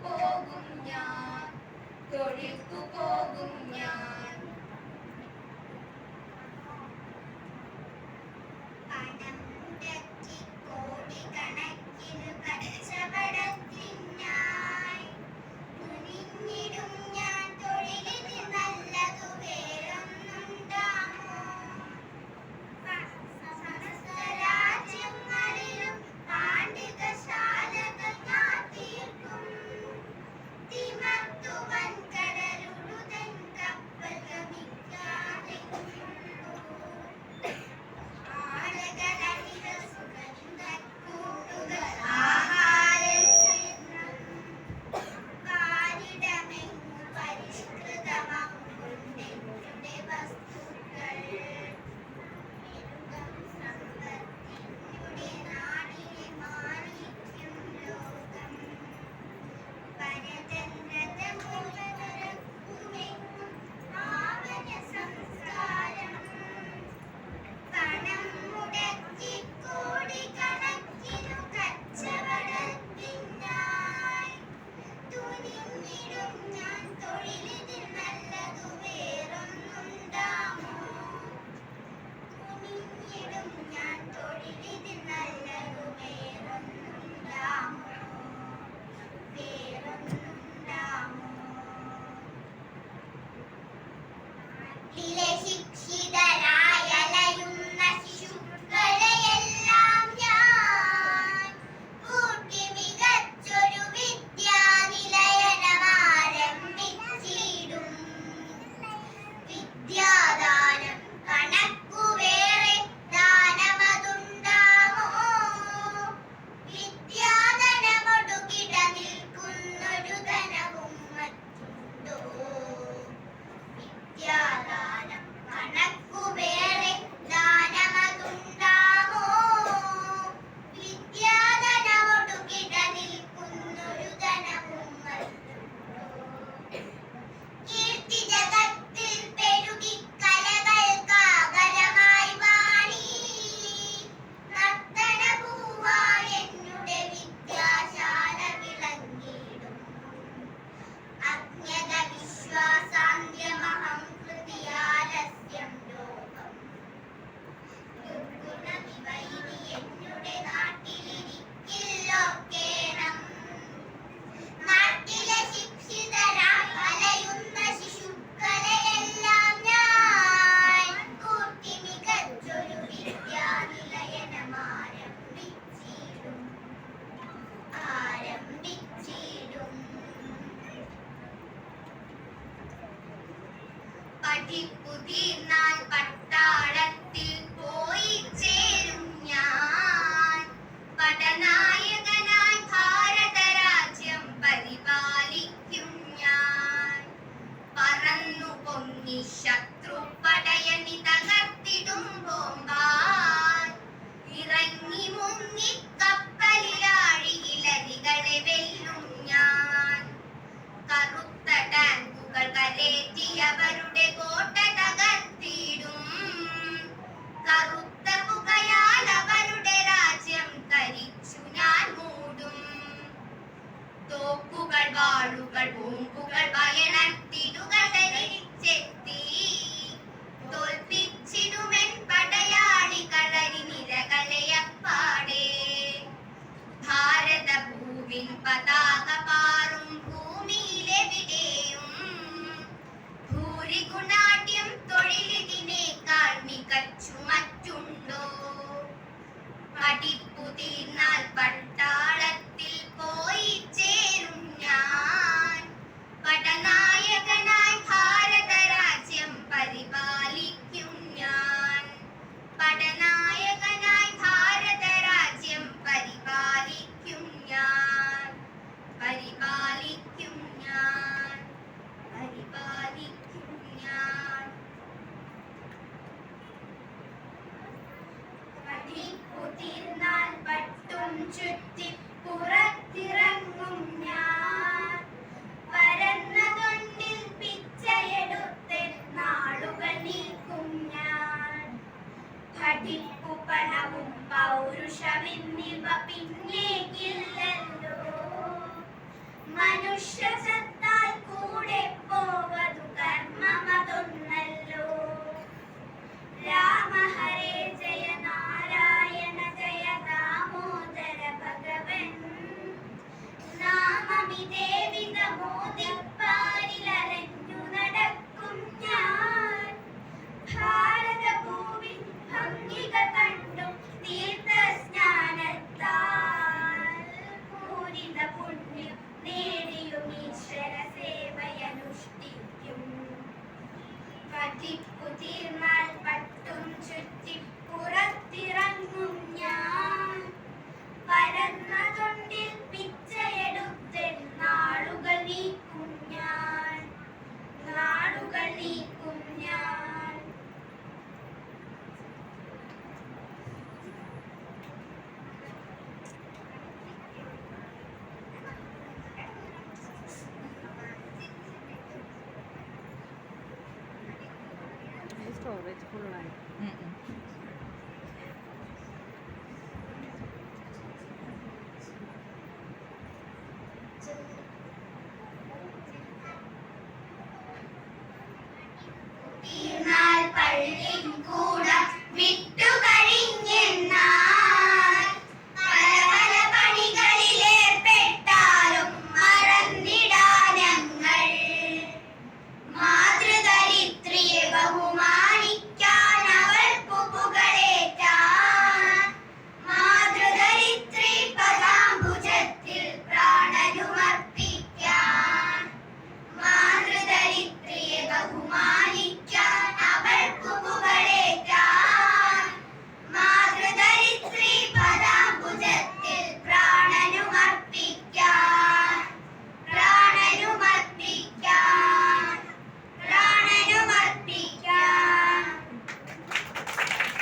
പോകും ഞാൻ, തൊഴിൽക്കു പോകും ഞാൻ. പണം മുടക്കി കോടിക്കണക്കിനു കച്ചവടത്തിനായി തുനിഞ്ഞിടും ഞാൻ തൊഴിലിന് നല്ലതു വേറൊന്നുണ്ടാമോ? സമസ്ത രാജ്യങ്ങളിലും പാണ്ഡികശാലകൾ ഞാൻ തീർക്കും. തിമർത്തു വൻകടലുഴുതൻ കപ്പൽ ഗമിക്കാതെയുള്ളൂ. ആളുകളണികൾ സുഗന്ധക്കൂട്ടുകൾ ആഹാരശീർണം. പാരിടമെങ്ങു പരിഷ്കൃതമാകുന്നെന്നുടെ വസ്തുക്കൾ. മെരുകം സമ്പത്തിനുടെ നാടിനെ മാനിക്കും ലോകം. പരതന്ത്രത മൂലമരക്കുമെങ്ങും പാവന സംസ്കാരം. പണം മുടക്കി കോടിക്കണക്കിനു കച്ചവടത്തിനായി തുനിഞ്ഞിടും ഞാൻ തൊഴിലിന് നല്ലതു വേറൊന്നുണ്ടാമോ? തുനിഞ്ഞിടും ഞാൻ തൊഴിലിന് നല്ലതു വേറൊന്നുണ്ടാമോ? വേറൊന്നുണ്ടാമോ? നാട്ടിലെ ശിക്ഷിതരായി അലയുന്ന ശിശുക്കളെയെല്ലാം ഞാൻ കൂട്ടി മികച്ചൊരു വിദ്യാനിലയനമാരംഭിച്ചിടും. വിദ്യാദാനം കണക്കുവേറെ ദാനമതുണ്ടാമോ? വിദ്യാധനമൊടുകിട നിൽക്കുന്നൊരു ധനവും മറ്റുണ്ടോ? വിദ്യാദാനം കണക്കുവേറെ ദാനമതുണ്ടാമോ? വിദ്യാധനമൊടുകിട നിൽക്കുന്നൊരു ധനവും മറ്റുണ്ടോ? കീർത്തി ജഗത്തിൽ പെരുകി കലകൾക്കാകരമായി വാണി നർത്തനഭൂവായി എന്നുടെ വിദ്യാശാല വിളങ്ങിടും. അജ്ഞത വിശ്വാസാന്ത്യമഹം കൃതിയാലസ്യം ലോകം. ദുർഗുണവിവൈരി എന്നുടെ നാട്ടിലിരിക്കില്ലോക്കേണം. നാട്ടിലെ ശിക്ഷിതരായി അലയുന്ന ശിശുക്കളെയെല്ലാം ഞാൻ കൂട്ടി മികച്ചൊരു വിദ്യാനിലയനമാരംഭിച്ചിടും. പഠിപ്പു തീർന്നാൽ പട്ടാളത്തിൽ പോയി ചേരും ഞാൻ. പടനായകനായി ഭാരതരാജ്യം പരിപാലിക്കും ഞാൻ. പറന്നു പൊങ്ങി ശത്രുപടയണി തകർത്തിടും ബോംബാൽ. ഇറങ്ങി മുങ്ങി കപ്പലിലാഴിയിലരികളെ വെല്ലും ഞാൻ. കറുത്ത ടാങ്കുകൾ കരേറ്റിയവരുടെ കോട്ട തകർത്തിടും. കറുത്ത പുകയാൽ അവരുടെ രാജ്യം കരിച്ചു ഞാൻ മൂടും. തോക്കുകൾ വാളുകൾ ബോംബുകൾ ഭയണത്തിടുകൾ ധരിച്ചെത്തി. തോൽപ്പിച്ചിടുമെൻ പടയാളികളരി നിരകളെ അപ്പാടെ. ഭാരതഭൂവിൻ പതാക പാറും ഭൂമിയിലെവിടെയും ഭൂരിഗുണാഢ്യം തൊഴിലിതിനേക്കാൾ മികച്ചു മറ്റുണ്ടോ? പഠിപ്പു തീർന്നാൽ പട്ടാളത്തിൽ പോയി ചേരും ഞാൻ. പടനായകനായി ഭാരതരാജ്യം പരിപാലിക്കും ഞാൻ. പടനായകനായി ഭാരതരാജ്യം പരിപാലിക്കും ഞാൻ. പരിപാലിക്കും ഞാൻ. പരിപാലിക്കും ഞാൻ. പഠിപ്പു തീർന്നാൽ പട്ടും ചുറ്റി പുറത്തിറങ്ങും ഞാൻ. പരന്ന തൊണ്ടിൽ പിച്ചയെടുത്ത് നാളുകൾ നീക്കും ഞാൻ. പഠിപ്പു പണവും പൗരുഷമെന്നിവ പിന്നേക്കില്ലല്ലോ. മനുഷ്യ ചത്താൽ കൂടെ പോവതു കർമ്മമതൊന്നല്ലോ. രാമ ഹരേ ജയ നാരായണ ജയ ദാമോദര ഭഗവൻ. നാമമിതേ വിധമോദിപ്പാരിലലഞ്ഞു നടക്കും ഞാൻ. ഭാരതഭൂവിൻ ഭംഗികൾ കണ്ടും തീർത്ഥസ്നാനത്താൽ പൂരിത പുണ്യം നേടിയും ഈശ്വര സേവയനുഷ്ഠിക്കും. പതിപ്പു തീർന്നാൽ പട്ടും ചുറ്റി പുറത്തിറങ്ങും ഞാൻ. പരന്ന തൊണ്ടിൽ പിച്ചയെടുത്തെൻ നാളുകൾ നീക്കും ഞാൻ. നാളുകൾ നീക്കും ഞാൻ. സ്റ്റോറേജ് ഫുള്ളായി.